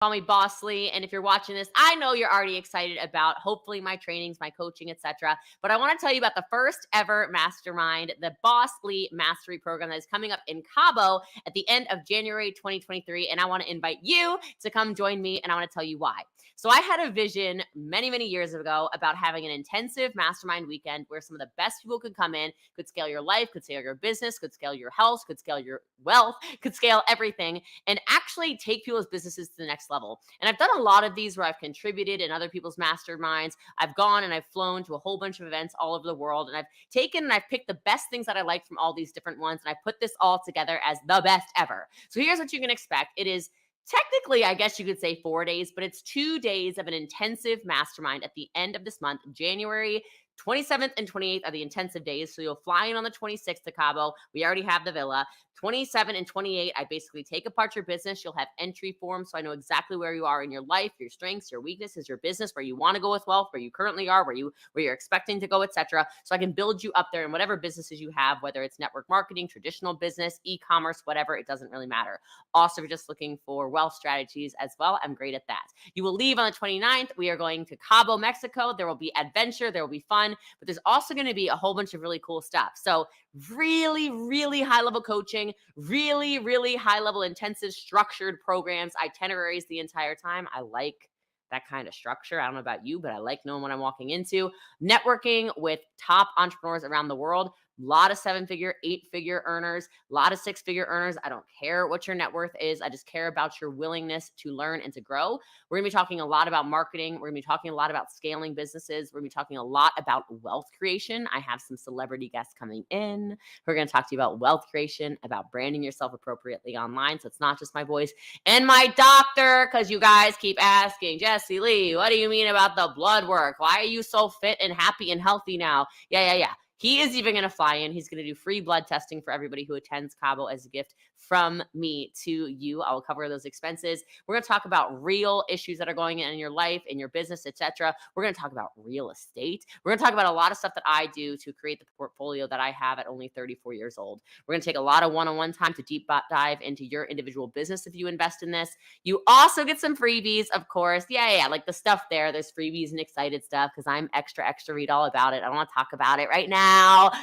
Call me Bossley. And if you're watching this, I know you're already excited about hopefully my trainings, my coaching, etc. But I want to tell you about the first ever mastermind, the Bossley Mastery Program that is coming up in Cabo at the end of January 2023. And I want to invite you to come join me, and I want to tell you why. So I had a vision many, many years ago about having an intensive mastermind weekend where some of the best people could come in, could scale your life, could scale your business, could scale your health, could scale your wealth, could scale everything, and actually take people's businesses to the next level. And I've done a lot of these where I've contributed in other people's masterminds. I've gone and I've flown to a whole bunch of events all over the world, and I've taken and I've picked the best things that I like from all these different ones, and I put this all together as the best ever. So here's what you can expect. It is technically, I guess you could say 4 days, but it's 2 days of an intensive mastermind at the end of this month. January 27th and 28th are the intensive days. So you'll fly in on the 26th to Cabo. We already have the villa. 27 and 28, I basically take apart your business. You'll have entry forms, so I know exactly where you are in your life, your strengths, your weaknesses, your business, where you want to go with wealth, where you currently are, where you're expecting to go, etc. So I can build you up there in whatever businesses you have, whether it's network marketing, traditional business, e-commerce, whatever. It doesn't really matter. Also, if you're just looking for wealth strategies as well, I'm great at that. You will leave on the 29th. We are going to Cabo, Mexico. There will be adventure. There will be fun, but there's also going to be a whole bunch of really cool stuff. So really, really high level coaching, really, really high level intensive structured programs, itineraries the entire time. I like that kind of structure. I don't know about you, but I like knowing what I'm walking into. Networking with top entrepreneurs around the world. A lot of 7-figure, 8-figure earners, a lot of 6-figure earners. I don't care what your net worth is. I just care about your willingness to learn and to grow. We're going to be talking a lot about marketing. We're going to be talking a lot about scaling businesses. We're going to be talking a lot about wealth creation. I have some celebrity guests coming in. We're going to talk to you about wealth creation, about branding yourself appropriately online. So it's not just my voice and my doctor, because you guys keep asking, Jessie Lee, what do you mean about the blood work? Why are you so fit and happy and healthy now? Yeah. He is even going to fly in. He's going to do free blood testing for everybody who attends Cabo as a gift from me to you. I will cover those expenses. We're going to talk about real issues that are going on in your life, in your business, etc. We're going to talk about real estate. We're going to talk about a lot of stuff that I do to create the portfolio that I have at only 34 years old. We're going to take a lot of one-on-one time to deep dive into your individual business if you invest in this. You also get some freebies, of course. Yeah, like the stuff there. There's freebies and excited stuff because I'm extra read all about it. I don't want to talk about it right now.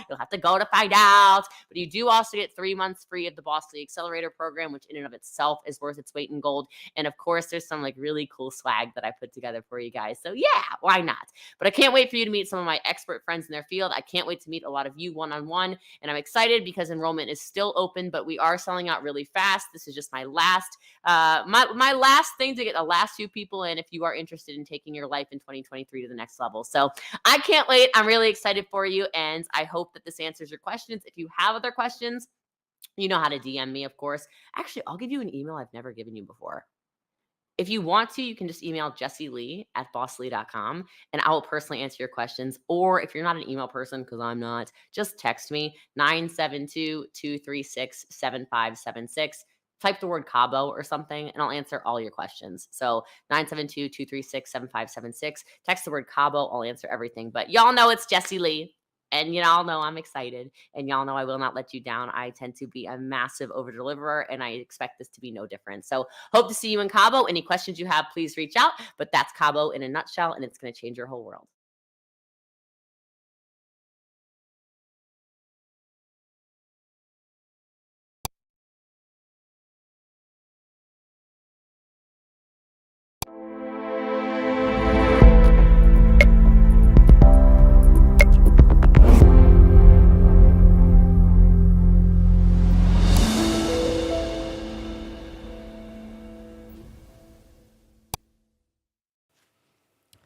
You'll have to go to find out. But you do also get 3 months free of the Bossley Accelerator program, which in and of itself is worth its weight in gold. And of course, there's some like really cool swag that I put together for you guys. So yeah, why not? But I can't wait for you to meet some of my expert friends in their field. I can't wait to meet a lot of you one-on-one. And I'm excited because enrollment is still open, but we are selling out really fast. This is just my last my last thing to get the last few people in if you are interested in taking your life in 2023 to the next level. So I can't wait. I'm really excited for you. And I hope that this answers your questions. If you have other questions, you know how to DM me, of course. Actually, I'll give you an email I've never given you before. If you want to, you can just email jessielee@bosslee.com and I will personally answer your questions. Or if you're not an email person, because I'm not, just text me 972-236-7576. Type the word Cabo or something, and I'll answer all your questions. So 972-236-7576. Text the word Cabo. I'll answer everything. But y'all know it's Jessie Lee. And y'all know I'm excited, and y'all know I will not let you down. I tend to be a massive over deliverer, and I expect this to be no different. So hope to see you in Cabo. Any questions you have, please reach out. But that's Cabo in a nutshell, and it's going to change your whole world.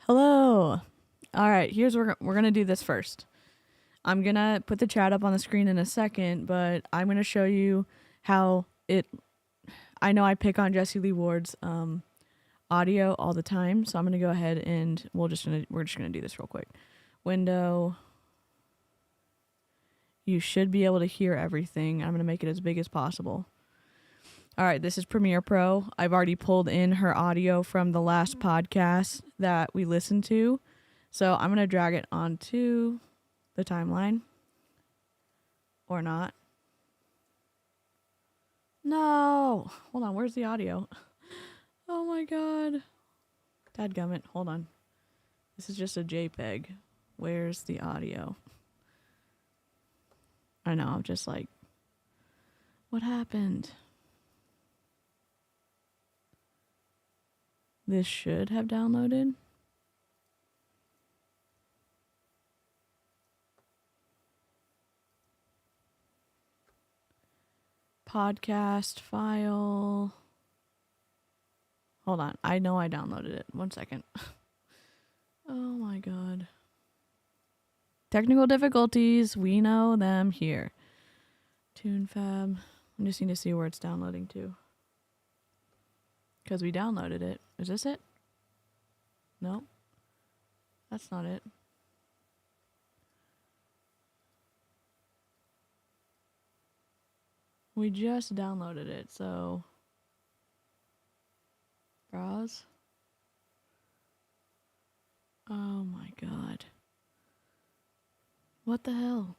Hello. All right, here's we're going to do this first. I'm going to put the chat up on the screen in a second, but I'm going to show you how I know I pick on Jessie Lee Ward's audio all the time, so I'm going to go ahead and we're just going to do this real quick. Window. You should be able to hear everything. I'm going to make it as big as possible. All right, this is Premiere Pro. I've already pulled in her audio from the last podcast that we listened to. So I'm going to drag it onto the timeline. Or not. No. Hold on, where's the audio? Oh my god. Dadgummit, hold on. This is just a JPEG. Where's the audio? I know, I'm just like, what happened? This should have downloaded. Podcast file. Hold on. I know I downloaded it. 1 second. Oh my god. Technical difficulties. We know them here. TuneFab. I just need to see where it's downloading to. Because we downloaded it. Is this it? No. That's not it. We just downloaded it, so browse. Oh my god. What the hell?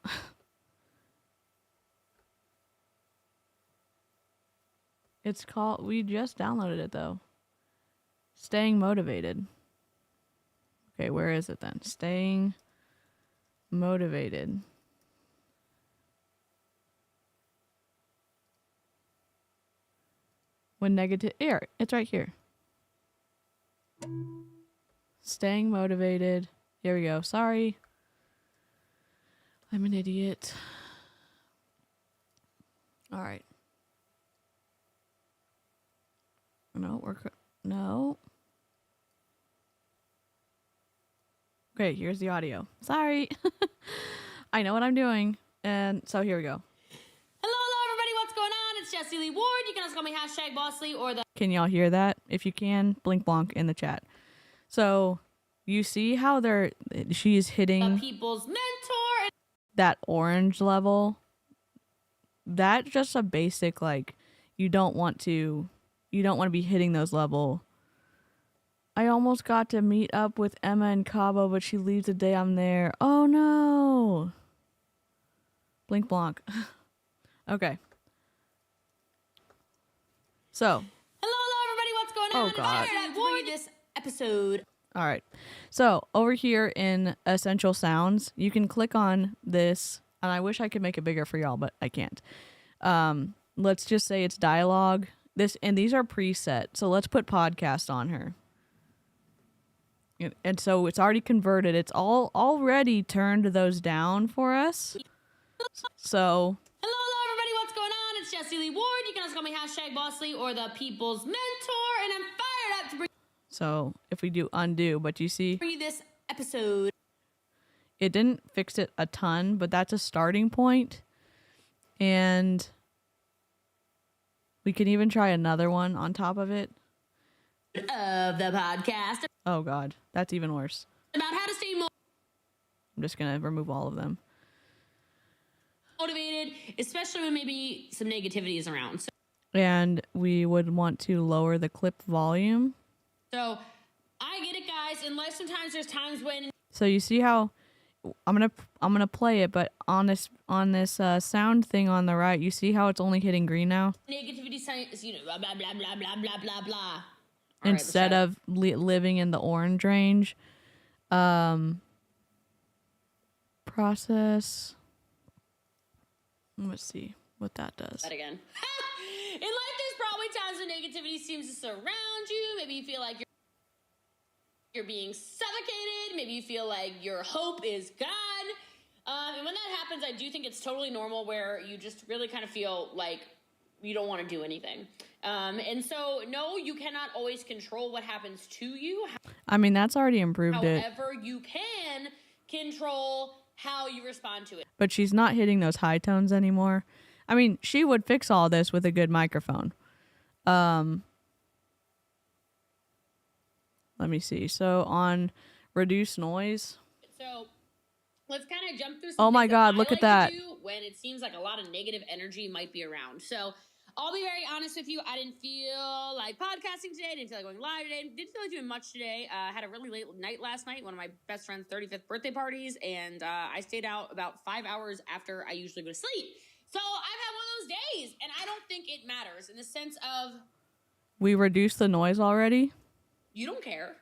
It's called, we just downloaded it though. Staying motivated. Okay, where is it then? Staying motivated. When negative, here, it's right here. Staying motivated. Here we go. Sorry. I'm an idiot. All right. No, no. Okay, here's the audio. Sorry. I know what I'm doing. And so here we go. Hello, everybody. What's going on? It's Jessie Lee Ward. You can also call me #Bossley or the... Can y'all hear that? If you can, blink blonk in the chat. So you see how she's hitting people's mentor. That orange level. That's just a basic, like, you don't want to be hitting those level. I almost got to meet up with Emma in Cabo, but she leaves the day I'm there. Oh no. Blink blonk. Okay. So. Hello, everybody. What's going on? Oh god. I'm to bring you this episode. All right. So over here in Essential Sounds, you can click on this, and I wish I could make it bigger for y'all, but I can't. Let's just say it's dialogue. These are preset. So let's put podcast on her. And so it's already converted. It's already turned those down for us. So. Hello, everybody. What's going on? It's Jessie Lee Ward. You can also call me #Bossley or the people's mentor, and I'm fired up to bring. So if we do undo, but you see you this episode. It didn't fix it a ton, but that's a starting point. And we can even try another one on top of it. Of the podcast. Oh god, that's even worse. About how to stay more. I'm just gonna remove all of them. Motivated, especially when maybe some negativity is around. And we would want to lower the clip volume. So I get it, guys. In life, sometimes there's times when. So you see how I'm gonna play it, but on this sound thing on the right, you see how it's only hitting green now. Negativity signs, blah blah blah blah blah blah blah blah. Instead of living in the orange range. Process. Let's see what that does. That again. In life, there's probably times when negativity seems to surround you. Maybe you feel like you're being suffocated. Maybe you feel like your hope is gone. And when that happens, I do think it's totally normal where you just really kind of feel like you don't want to do anything. And so, no, you cannot always control what happens to you. I mean, that's already improved it. However, you can control how you respond to it. But she's not hitting those high tones anymore. I mean, she would fix all this with a good microphone. Let me see. So on reduce noise. So let's kind of jump through some Oh my things god, that look I at that. to do when it seems like a lot of negative energy might be around. So I'll be very honest with you. I didn't feel like podcasting today. I didn't feel like going live today. Didn't feel like doing much today. I had a really late night last night, one of my best friend's 35th birthday parties, and I stayed out about 5 hours after I usually go to sleep. So I've had one of those days, and I don't think it matters in the sense of We reduced the noise already? You don't care.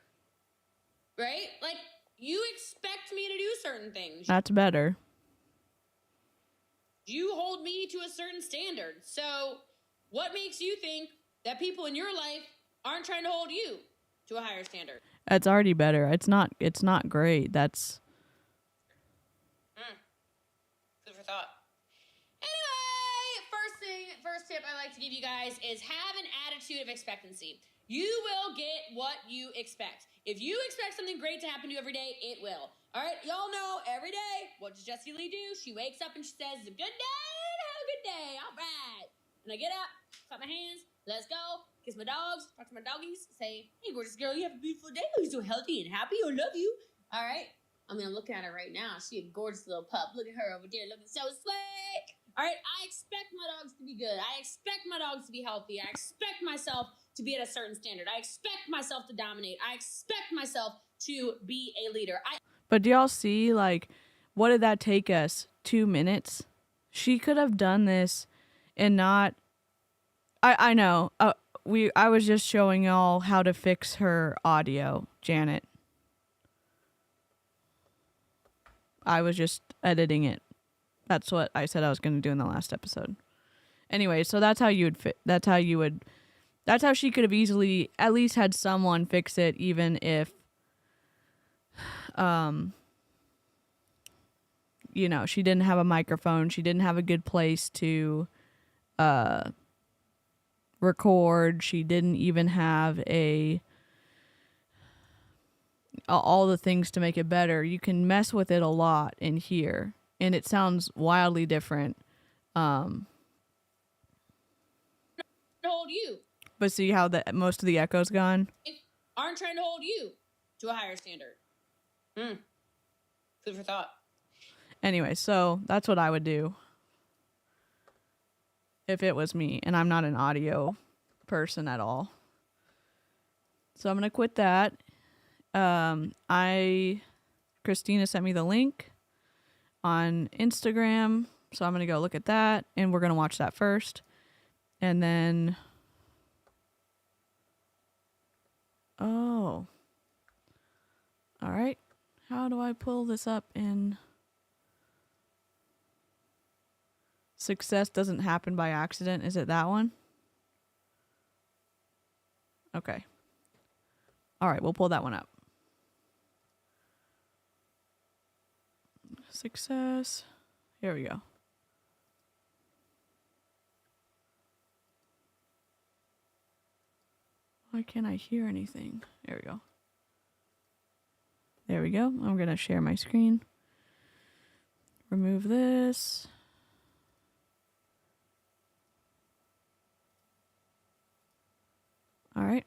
Right? Like, you expect me to do certain things. That's better. You hold me to a certain standard. So, what makes you think that people in your life aren't trying to hold you to a higher standard? That's already better. It's not great. That's Food for thought. Anyway, first tip I like to give you guys is have an attitude of expectancy. You will get what you expect. If you expect something great to happen to you every day, it will. All right, y'all know every day, what does Jessie Lee do? She wakes up and she says, "It's a good day, have a good day, all right." And I get up, clap my hands, let's go, kiss my dogs, talk to my doggies, say, "Hey, gorgeous girl, you have a beautiful day. You're so healthy and happy. I love you." All right. I mean, I'm looking at her right now. She's a gorgeous little pup. Look at her over there, looking so slick. All right, I expect my dogs to be good. I expect my dogs to be healthy. I expect myself to be at a certain standard. I expect myself to dominate. I expect myself to be a leader. But do y'all see, like, what did that take us? 2 minutes? She could have done this and not... I know. I was just showing y'all how to fix her audio, Janet. I was just editing it. That's what I said I was going to do in the last episode. Anyway, so that's how you would fit. That's how she could have easily at least had someone fix it, even if, you know, she didn't have a microphone. She didn't have a good place to record. She didn't even have all the things to make it better. You can mess with it a lot in here, and it sounds wildly different. Hold you. But see how most of the echo's gone? Aren't trying to hold you to a higher standard. Food for thought. Anyway, so that's what I would do if it was me, and I'm not an audio person at all. So I'm going to quit that. Christina sent me the link on Instagram, so I'm going to go look at that, and we're going to watch that first. And then, oh, all right. How do I pull this up in Success Doesn't Happen by Accident? Is it that one? Okay. All right, we'll pull that one up. Success. Here we go. Why can't I hear anything? There we go. There we go. I'm going to share my screen. Remove this. All right.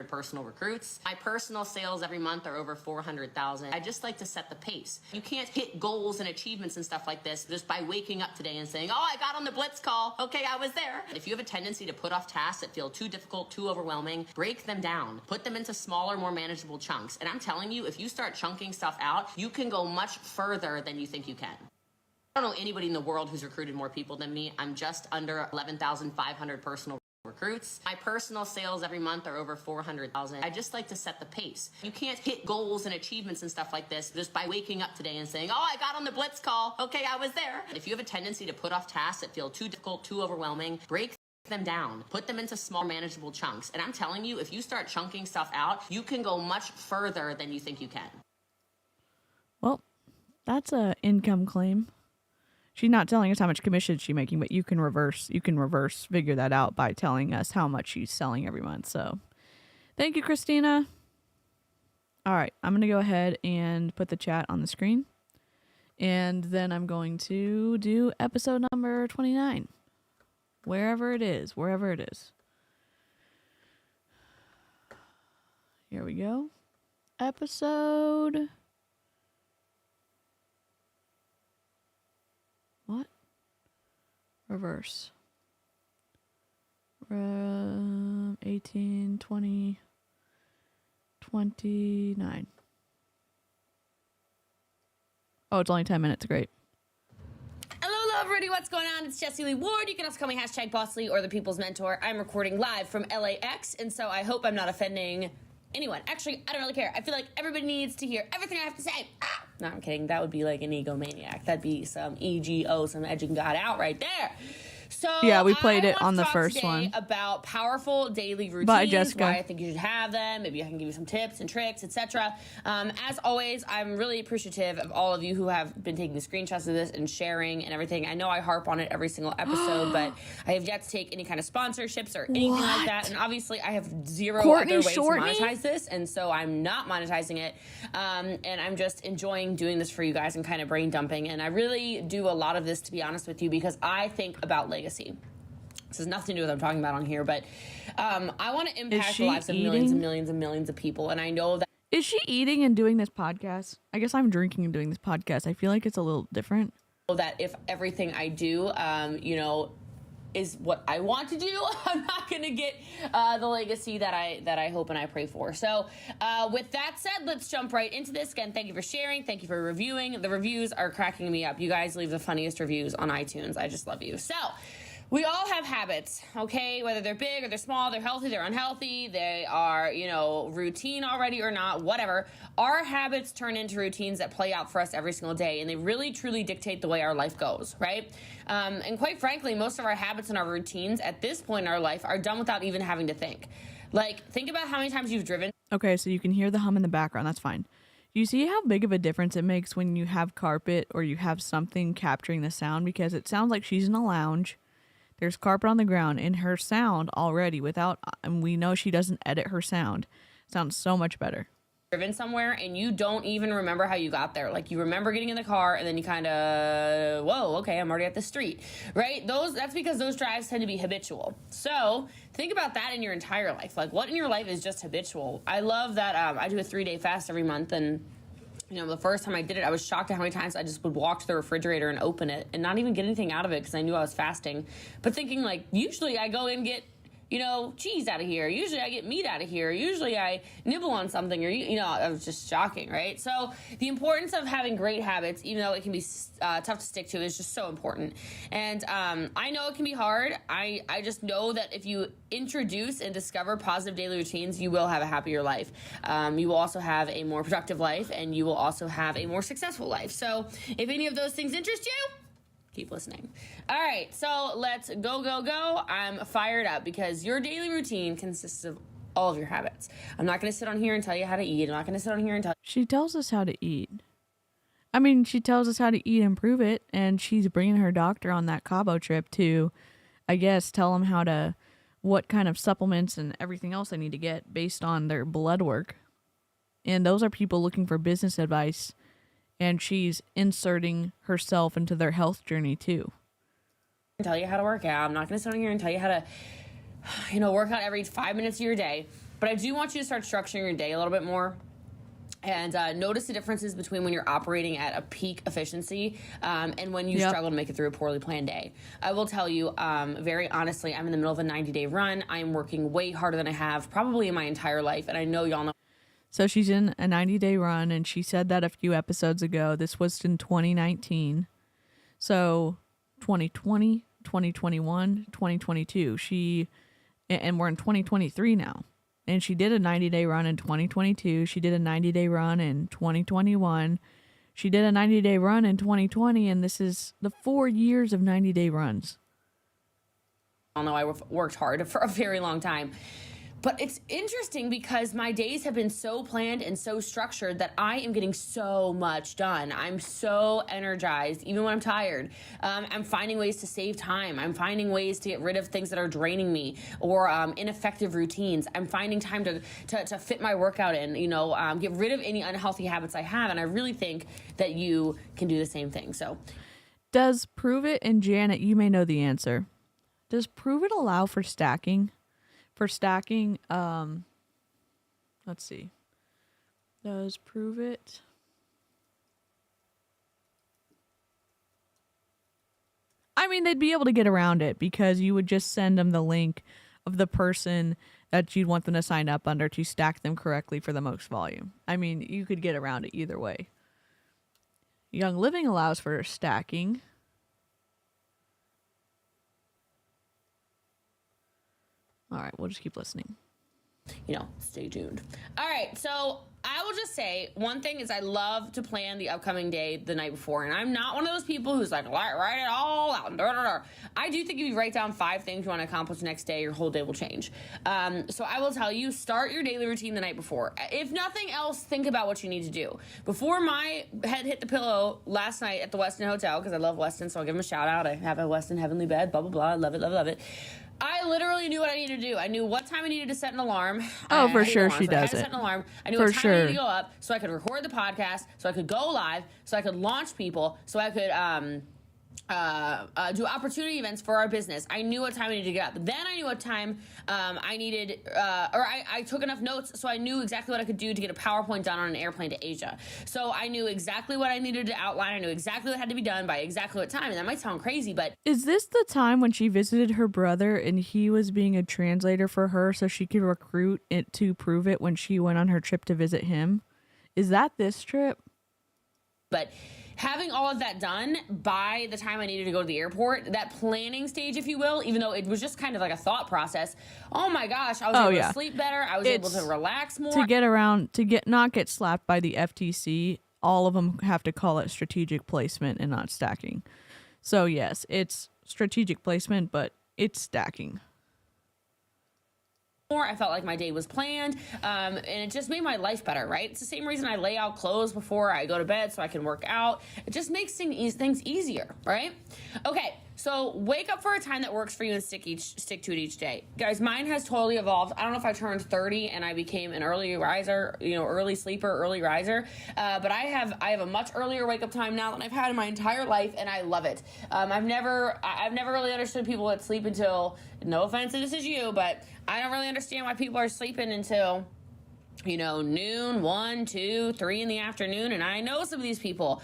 Personal recruits. My personal sales every month are over 400,000. I just like to set the pace. You can't hit goals and achievements and stuff like this just by waking up today and saying, "Oh, I got on the blitz call. Okay, I was there." If you have a tendency to put off tasks that feel too difficult, too overwhelming, break them down. Put them into smaller, more manageable chunks. And I'm telling you, if you start chunking stuff out, you can go much further than you think you can. I don't know anybody in the world who's recruited more people than me. I'm just under 11,500 personal recruits. My personal sales every month are over 400,000. I just like to set the pace. You can't hit goals and achievements and stuff like this just by waking up today and saying, "Oh, I got on the blitz call. Okay, I was there." If you have a tendency to put off tasks that feel too difficult, too overwhelming, break them down. Put them into small, manageable chunks. And I'm telling you, if you start chunking stuff out, you can go much further than you think you can. Well, that's a income claim. She's not telling us how much commission she's making, but you can reverse figure that out by telling us how much she's selling every month. So thank you, Christina. All right, I'm going to go ahead and put the chat on the screen. And then I'm going to do episode number 29. Wherever it is. Here we go. Episode... What? Reverse. 18, 20, 29. Oh, it's only 10 minutes. Great. Hello, love everybody, what's going on? It's Jessie Lee Ward. You can also call me #Bossley or the People's Mentor. I'm recording live from LAX, and so I hope I'm not offending anyone. Actually, I don't really care. I feel like everybody needs to hear everything I have to say. No, I'm kidding. That would be like an egomaniac. That'd be some EGO, some edging God out right there. So yeah, we played it on the first one about powerful daily routines, why I think you should have them. Maybe I can give you some tips and tricks, etc. As always, I'm really appreciative of all of you who have been taking screenshots of this and sharing and everything. I know I harp on it every single episode, but I have yet to take any kind of sponsorships or anything like that. And obviously, I have zero other ways to monetize this, and so I'm not monetizing it. And I'm just enjoying doing this for you guys and kind of brain dumping. And I really do a lot of this, to be honest with you, because I think about legacy. This has nothing to do with what I'm talking about on here, but I want to impact the lives of millions and millions and millions of people, and I know that... Is she eating and doing this podcast? I guess I'm drinking and doing this podcast. I feel like it's a little different. That if everything I do, you know, is what I want to do, I'm not going to get the legacy that I hope and I pray for. So with that said, let's jump right into this. Again, thank you for sharing. Thank you for reviewing. The reviews are cracking me up. You guys leave the funniest reviews on iTunes. I just love you. So we all have habits, okay? Whether they're big or they're small, they're healthy, they're unhealthy, they are, you know, routine already or not, whatever. Our habits turn into routines that play out for us every single day, and they really, truly dictate the way our life goes, right? And quite frankly, most of our habits and our routines at this point in our life are done without even having to think. Like, think about how many times you've driven. Okay, so you can hear the hum in the background. That's fine. You see how big of a difference it makes when you have carpet or you have something capturing the sound? Because it sounds like she's in a lounge. There's carpet on the ground, and her sound already, and we know she doesn't edit her sound, sounds so much better. Driven somewhere and you don't even remember how you got there. Like, you remember getting in the car and then you kind of, whoa, okay, I'm already at the street, right? That's because those drives tend to be habitual. So think about that in your entire life. Like, what in your life is just habitual? I love that I do a 3-day fast every month, and you know, the first time I did it, I was shocked at how many times I just would walk to the refrigerator and open it and not even get anything out of it because I knew I was fasting. But thinking, like, usually I go and get, you know, cheese out of here. Usually I get meat out of here. Usually I nibble on something, or, you know, it was just shocking, right? So the importance of having great habits, even though it can be tough to stick to, is just so important. And I know it can be hard. I just know that if you introduce and discover positive daily routines, you will have a happier life. You will also have a more productive life, and you will also have a more successful life. So if any of those things interest you, keep listening. All right, so let's go. I'm fired up because your daily routine consists of all of your habits. I'm not going to sit on here and tell you how to eat. I'm not going to sit on here and tell you. She tells us how to eat. I mean, she tells us how to eat and prove it, and she's bringing her doctor on that Cabo trip to, I guess, tell them what kind of supplements and everything else they need to get based on their blood work. And those are people looking for business advice, and she's inserting herself into their health journey too. Tell you how to work out. I'm not going to sit on here and tell you how to, you know, work out every 5 minutes of your day. But I do want you to start structuring your day a little bit more. And notice the differences between when you're operating at a peak efficiency and when you struggle to make it through a poorly planned day. I will tell you, very honestly, I'm in the middle of a 90-day run. I am working way harder than I have probably in my entire life. And I know y'all know. So she's in a 90-day run, and she said that a few episodes ago. This was in 2019. So 2020, 2021, 2022. And we're in 2023 now. And she did a 90-day run in 2022. She did a 90-day run in 2021. She did a 90-day run in 2020, and this is the 4 years of 90-day runs. I know I worked hard for a very long time. But it's interesting because my days have been so planned and so structured that I am getting so much done. I'm so energized, even when I'm tired. I'm finding ways to save time. I'm finding ways to get rid of things that are draining me or ineffective routines. I'm finding time to fit my workout in, you know, get rid of any unhealthy habits I have. And I really think that you can do the same thing. So, does Prove It, and Janet, you may know the answer. Does Prove It allow for stacking? For stacking, let's see. Does Prove It? I mean, they'd be able to get around it because you would just send them the link of the person that you'd want them to sign up under to stack them correctly for the most volume. I mean, you could get around it either way. Young Living allows for stacking. All right, we'll just keep listening. Stay tuned. All right, so I will just say one thing is I love to plan the upcoming day the night before, and I'm not one of those people who's like, write it all out. I do think if you write down 5 things you want to accomplish the next day, your whole day will change. So I will tell you, start your daily routine the night before. If nothing else, think about what you need to do. Before my head hit the pillow last night at the Westin Hotel, because I love Westin, so I'll give them a shout out. I have a Westin Heavenly bed, blah, blah, blah. I love it, love it, love it. I literally knew what I needed to do. I knew what time I needed to set an alarm. Oh, for sure she does it. I had to set an alarm. I knew what time I needed to go up so I could record the podcast, so I could go live, so I could launch people, so I could do opportunity events for our business. I knew what time I needed to get up. Then I knew what time I needed, I took enough notes so I knew exactly what I could do to get a PowerPoint done on an airplane to Asia. So I knew exactly what I needed to outline. I knew exactly what had to be done by exactly what time. And that might sound crazy, but... Is this the time when she visited her brother and he was being a translator for her so she could recruit it to prove it when she went on her trip to visit him? Is that this trip? But... having all of that done by the time I needed to go to the airport, that planning stage, if you will, even though it was just kind of like a thought process, oh my gosh, I was able to sleep better. I was able to relax more. Not get slapped by the FTC, all of them have to call it strategic placement and not stacking. So yes, it's strategic placement, but it's stacking. I felt like my day was planned, and it just made my life better, right? It's the same reason I lay out clothes before I go to bed so I can work out. It just makes things easier, right? Okay, so wake up for a time that works for you and stick to it each day. Guys, mine has totally evolved. I don't know if I turned 30 and I became an early riser, early sleeper, early riser, but I have a much earlier wake up time now than I've had in my entire life, and I love it. I've never really understood people that sleep until, no offense if this is you, but I don't really understand why people are sleeping until, noon, 1, 2, 3 in the afternoon. And I know some of these people,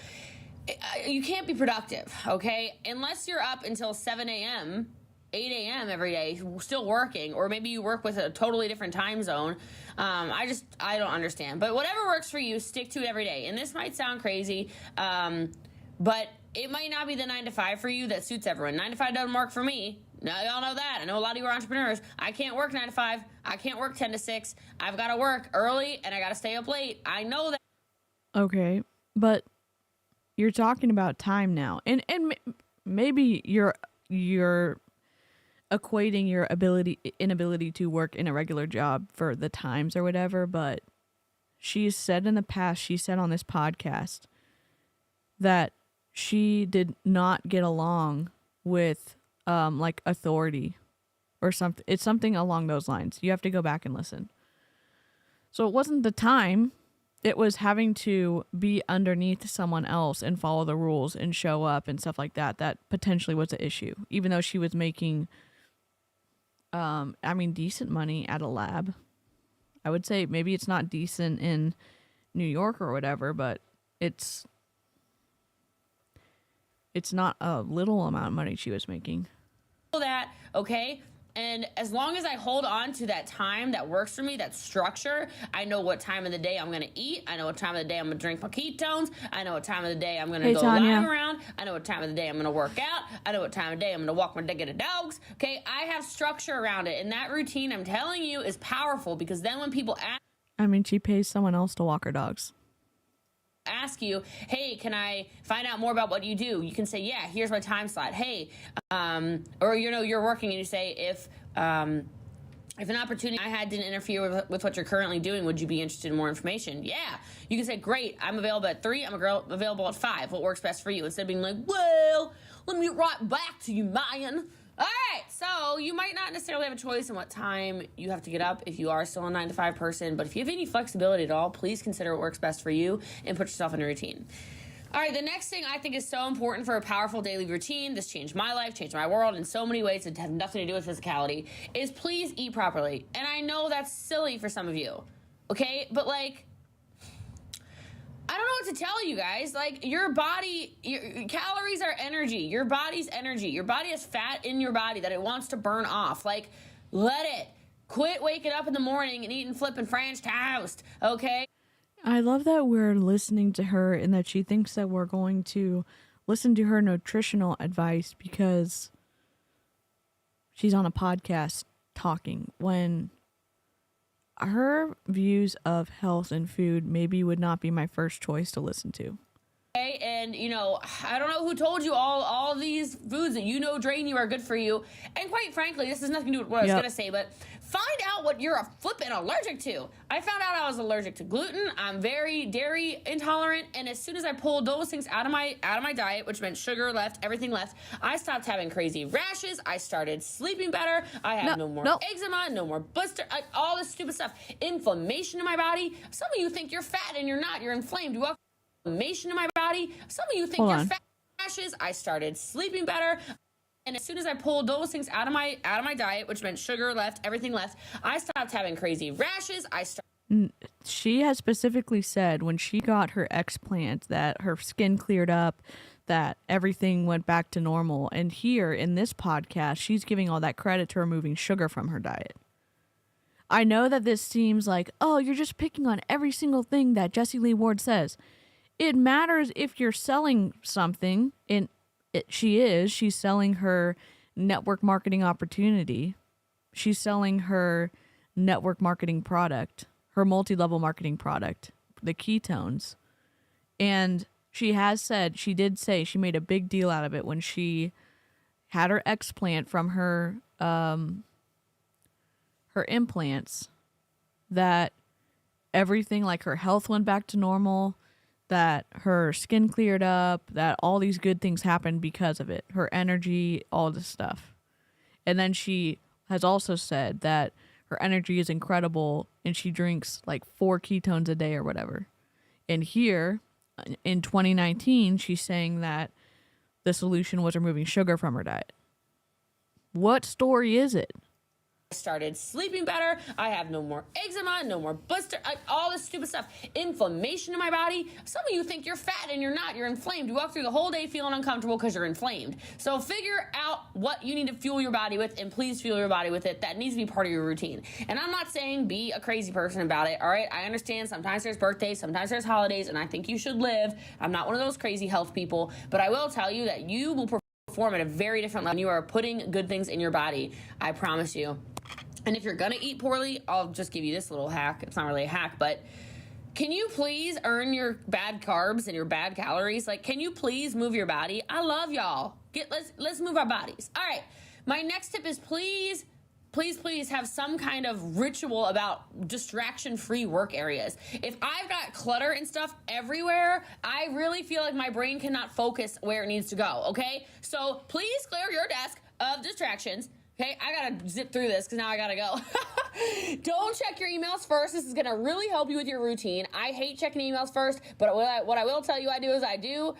you can't be productive, okay? Unless you're up until 7 a.m., 8 a.m. every day, still working, or maybe you work with a totally different time zone. I don't understand. But whatever works for you, stick to it every day. And this might sound crazy, but it might not be the 9 to 5 for you that suits everyone. 9 to 5 doesn't work for me. Now, y'all know that. I know a lot of you are entrepreneurs. I can't work 9 to 5. I can't work 10 to 6. I've got to work early and I got to stay up late. I know that. Okay, but you're talking about time now. And maybe you're equating your inability to work in a regular job for the times or whatever, but she's said in the past, she said on this podcast that she did not get along with like authority or something. It's something along those lines. You have to go back and listen. So it wasn't the time. It was having to be underneath someone else and follow the rules and show up and stuff like that. That potentially was the issue. Even though she was making, decent money at a lab. I would say maybe it's not decent in New York or whatever, but it's not a little amount of money she was making. That, okay? And as long as I hold on to that time that works for me, that structure, I know what time of the day I'm going to eat. I know what time of the day I'm going to drink my ketones. I know what time of the day I'm going to go lying around. I know what time of the day I'm going to work out. I know what time of the day I'm going to walk my diggity dogs. Okay, I have structure around it. And that routine, I'm telling you, is powerful because then when people she pays someone else to walk her dogs. Ask you, hey, can I find out more about what you do? You can say, yeah, here's my time slot. Hey, or you're working and you say, if an opportunity I had didn't interfere with what you're currently doing, would you be interested in more information? Yeah. You can say, great, I'm available at 3, I'm available at 5. What works best for you? Instead of being like, well, let me get right back to you, man. All right, so you might not necessarily have a choice in what time you have to get up if you are still a 9 to 5 person, but if you have any flexibility at all, please consider what works best for you and put yourself in a routine. All right, the next thing I think is so important for a powerful daily routine, this changed my life, changed my world in so many ways that have nothing to do with physicality, is please eat properly. And I know that's silly for some of you, okay? But I don't know what to tell you guys. Your body, your calories are energy. Your body's energy. Your body has fat in your body that it wants to burn off. Let it. Quit waking up in the morning and eating flipping French toast, okay? I love that we're listening to her and that she thinks that we're going to listen to her nutritional advice because she's on a podcast talking when her views of health and food maybe would not be my first choice to listen to. Okay, and you know, I don't know who told you all these foods that you know drain you are good for you. And quite frankly, this has nothing to do with what I was gonna say, but find out what you're flipping allergic to. I found out I was allergic to gluten. I'm very dairy intolerant, and as soon as I pulled those things out of my diet, which meant sugar left, everything left, I stopped having crazy rashes. I started sleeping better. I have no more eczema, no more blister, all this stupid stuff. Inflammation in my body. Some of you think you're fat and you're not. You're inflamed. You walk inflammation in my body. Some of you think you're fat. Rashes. I started sleeping better. And as soon as I pulled those things out of my diet, which meant sugar left, everything left, I stopped having crazy rashes. She has specifically said when she got her explant that her skin cleared up, that everything went back to normal. And here in this podcast, she's giving all that credit to removing sugar from her diet. I know that this seems like, oh, you're just picking on every single thing that Jessie Lee Ward says. It matters if you're selling something, and she's selling her network marketing opportunity. She's selling her network marketing product, her multi-level marketing product, the ketones. And she did say she made a big deal out of it when she had her explant from her implants, that everything, like her health went back to normal, that her skin cleared up, that all these good things happened because of it. Her energy, all this stuff. And then she has also said that her energy is incredible and she drinks like 4 ketones a day or whatever. And here in 2019, she's saying that the solution was removing sugar from her diet. What story is it? Started sleeping better. I have no more eczema, no more blister, all this stupid stuff. Inflammation in my body. Some of you think you're fat and you're not. You're inflamed. You walk through the whole day feeling uncomfortable because you're inflamed. So figure out what you need to fuel your body with, and please fuel your body with it. That needs to be part of your routine. And I'm not saying be a crazy person about it, all right? I understand sometimes there's birthdays, sometimes there's holidays, and I think you should live. I'm not one of those crazy health people, but I will tell you that you will perform at a very different level when you are putting good things in your body. I promise you. And if you're gonna eat poorly, I'll just give you this little hack. It's not really a hack, but can you please earn your bad carbs and your bad calories? Like, can you please move your body? I love y'all. Let's move our bodies. All right. My next tip is please have some kind of ritual about distraction-free work areas. If I've got clutter and stuff everywhere, I really feel like my brain cannot focus where it needs to go, okay? So please clear your desk of distractions. Okay, I gotta zip through this because now I gotta go. Don't check your emails first. This is gonna really help you with your routine. I hate checking emails first, but what I will tell you I do is I do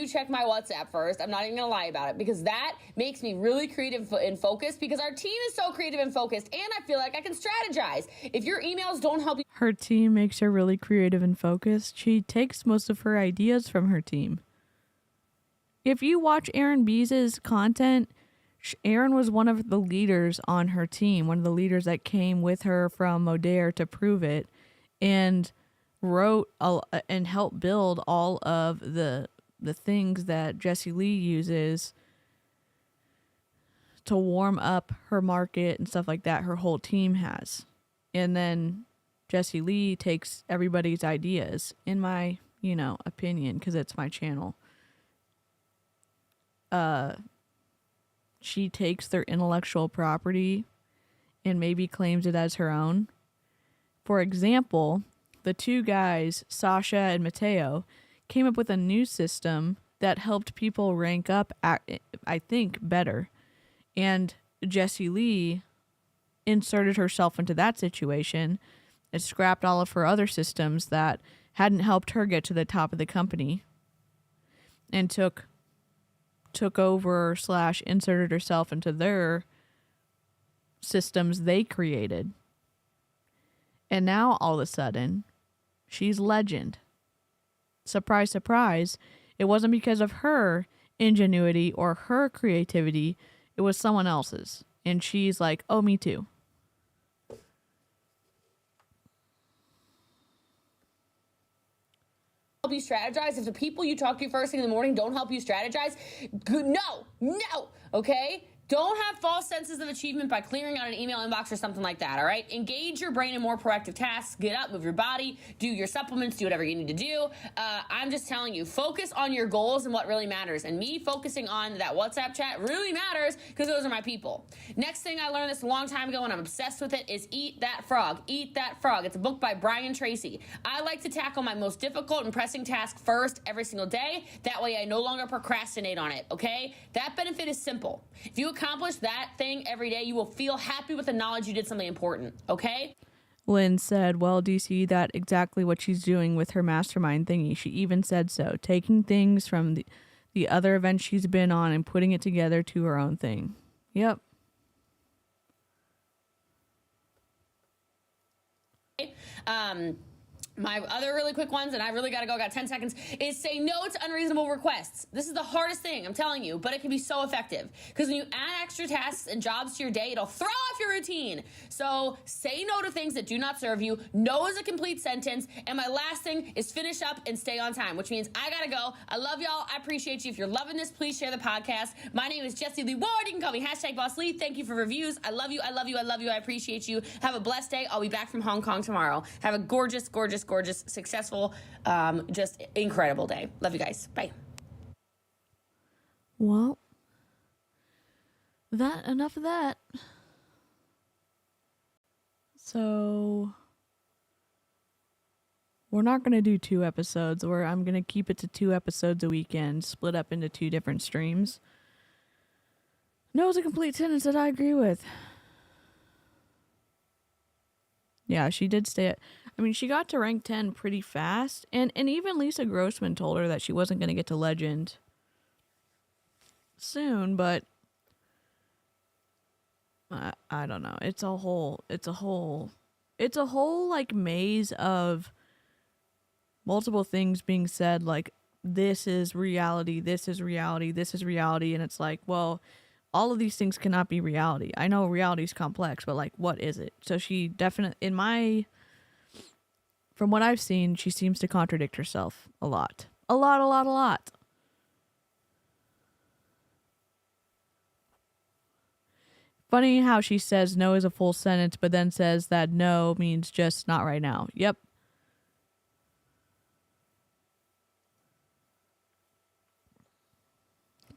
check my WhatsApp first. I'm not even gonna lie about it, because that makes me really creative and focused, because our team is so creative and focused, and I feel like I can strategize. If your emails don't help you... Her team makes her really creative and focused. She takes most of her ideas from her team. If you watch Erin Bees' content, Erin was one of the leaders on her team, one of the leaders that came with her from Modere to Prove It, and wrote and helped build all of the things that Jessie Lee uses to warm up her market and stuff like that. Her whole team has. And then Jessie Lee takes everybody's ideas, in my, opinion, because it's my channel. She takes their intellectual property and maybe claims it as her own. For example, the 2 guys, Sasha and Mateo, came up with a new system that helped people rank up, I think, better. And Jessie Lee inserted herself into that situation and scrapped all of her other systems that hadn't helped her get to the top of the company, and took over / inserted herself into their systems they created. And now all of a sudden, she's legend. Surprise, surprise. It wasn't because of her ingenuity or her creativity. It was someone else's. And she's like, oh, me too. Help you strategize. If the people you talk to first thing in the morning don't help you strategize, no, okay? Don't have false senses of achievement by clearing out an email inbox or something like that, all right? Engage your brain in more proactive tasks. Get up, move your body, do your supplements, do whatever you need to do. I'm just telling you, focus on your goals and what really matters. And me focusing on that WhatsApp chat really matters because those are my people. Next thing I learned this a long time ago and I'm obsessed with it is Eat That Frog. Eat That Frog. It's a book by Brian Tracy. I like to tackle my most difficult and pressing task first every single day. That way I no longer procrastinate on it, okay? That benefit is simple. If you accomplish that thing every day, you will feel happy with the knowledge you did something important, okay? Lynn said, well, DeeCee, that exactly what she's doing with her mastermind thingy. She even said so, taking things from the other events she's been on and putting it together to her own thing. Yep. My other really quick ones, and I really gotta go, got 10 seconds, is say no to unreasonable requests. This is the hardest thing, I'm telling you, but it can be so effective. Because when you add extra tasks and jobs to your day, it'll throw off your routine. So say no to things that do not serve you. No is a complete sentence. And my last thing is finish up and stay on time, which means I gotta go. I love y'all. I appreciate you. If you're loving this, please share the podcast. My name is Jessie Lee Ward. You can call me #Bossley. Thank you for reviews. I love you. I love you. I love you. I appreciate you. Have a blessed day. I'll be back from Hong Kong tomorrow. Have a gorgeous, gorgeous, gorgeous, successful, just incredible day. Love you guys. Bye. Well, enough of that. So we're not going to do 2 episodes, or I'm going to keep it to 2 episodes a weekend, split up into 2 different streams. No is a complete sentence that I agree with. Yeah, she did she got to rank 10 pretty fast, and even Lisa Grossman told her that she wasn't going to get to legend soon, but I don't know. It's a whole like maze of multiple things being said, like this is reality, this is reality, this is reality, and it's like, well, all of these things cannot be reality. I know reality is complex, but like, what is it? So she definitely, from what I've seen, she seems to contradict herself a lot. A lot. Funny how she says no is a full sentence, but then says that no means just not right now. Yep.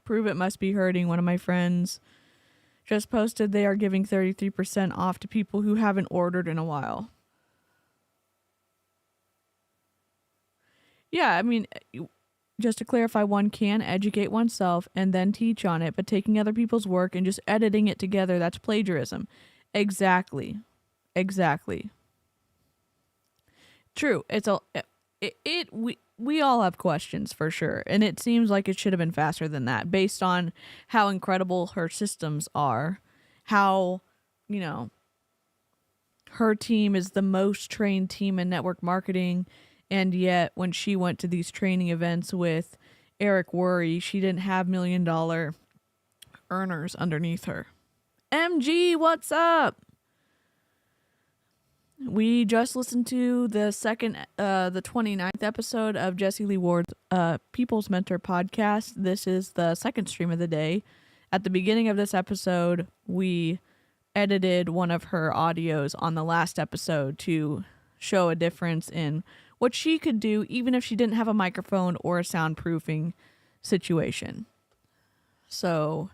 Prove it must be hurting. One of my friends just posted they are giving 33% off to people who haven't ordered in a while. Yeah, I mean, just to clarify, one can educate oneself and then teach on it, but taking other people's work and just editing it together, that's plagiarism. Exactly. True. We all have questions for sure, and it seems like it should have been faster than that based on how incredible her systems are, how, her team is the most trained team in network marketing, and yet when she went to these training events with Eric Worre, she didn't have $1 million earners underneath her. MG, what's up? We just listened to the 29th episode of Jessie Lee Ward's People's Mentor podcast. This is the second stream of the day. At the beginning of this episode, we edited one of her audios on the last episode to show a difference in what she could do even if she didn't have a microphone or a soundproofing situation. So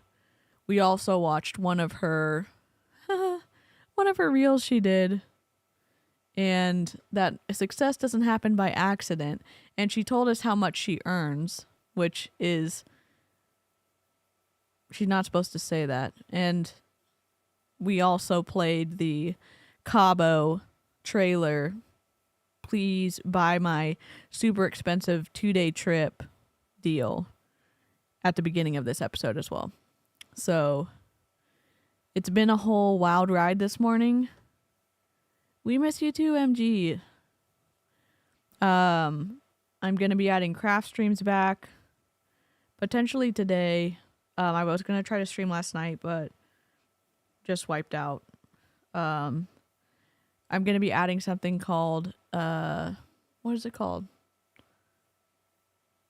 we also watched one of her reels she did. And that success doesn't happen by accident. And she told us how much she earns, which is, she's not supposed to say that. And we also played the Cabo trailer, please buy my super expensive 2-day trip deal, at the beginning of this episode as well. So it's been a whole wild ride this morning. We miss you too, MG. I'm going to be adding craft streams back potentially today. I was going to try to stream last night, but just wiped out. I'm going to be adding something called, what is it called?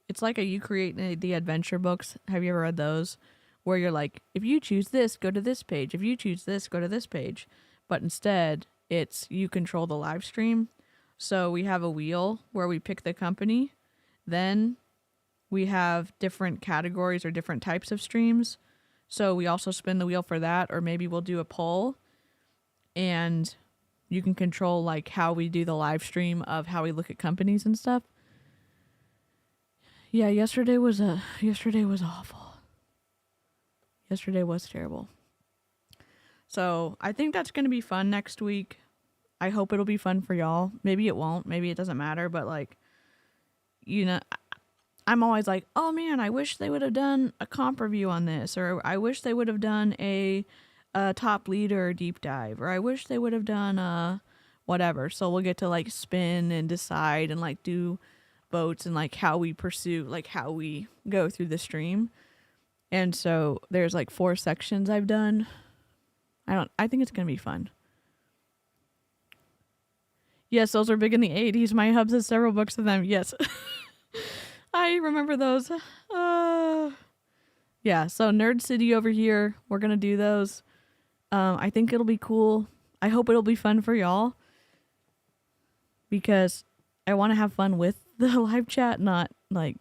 It's like a You Create the Adventure books. Have you ever read those? where you're like, if you choose this, go to this page. If you choose this, go to this page. But instead, it's you control the live stream. So we have a wheel where we pick the company. Then we have different categories or different types of streams. So we also spin the wheel for that, or maybe we'll do a poll and you can control like how we do the live stream of how we look at companies and stuff. Yeah, yesterday was awful. Yesterday was terrible. So I think that's going to be fun next week. I hope it'll be fun for y'all. Maybe it won't. Maybe it doesn't matter. But like, you know, I'm always like, oh man, I wish they would have done a comp review on this. Or I wish they would have done a top leader deep dive. Or I wish they would have done whatever. So we'll get to like spin and decide and like do votes and like how we pursue, like how we go through the stream. And so there's like 4 sections I've done. I think it's going to be fun. Yes, those are big in the 80s. My hubs has several books of them. Yes. I remember those. Yeah, so Nerd City over here. We're going to do those. I think it'll be cool. I hope it'll be fun for y'all. Because I want to have fun with the live chat, not like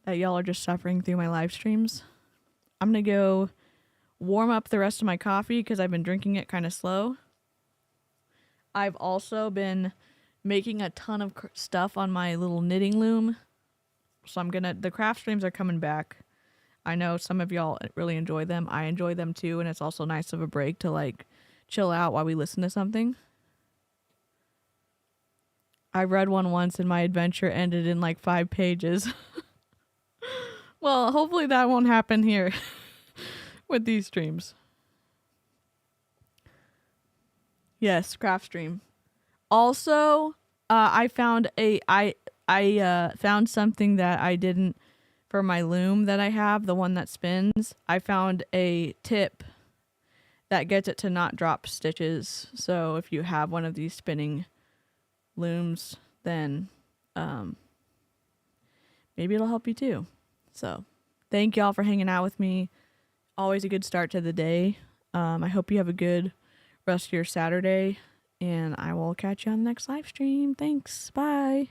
that y'all are just suffering through my live streams. I'm going to go warm up the rest of my coffee because I've been drinking it kind of slow. I've also been making a ton of stuff on my little knitting loom. So the craft streams are coming back. I know some of y'all really enjoy them. I enjoy them too. And it's also nice of a break to like chill out while we listen to something. I read one once and my adventure ended in like 5 pages. Well, hopefully that won't happen here with these streams. Yes, craft stream. Also, I found found something that I didn't for my loom that I have, the one that spins. I found a tip that gets it to not drop stitches. So if you have one of these spinning looms, then maybe it'll help you too. So thank y'all for hanging out with me. Always a good start to the day. I hope you have a good rest of your Saturday, and I will catch you on the next live stream. Thanks. Bye.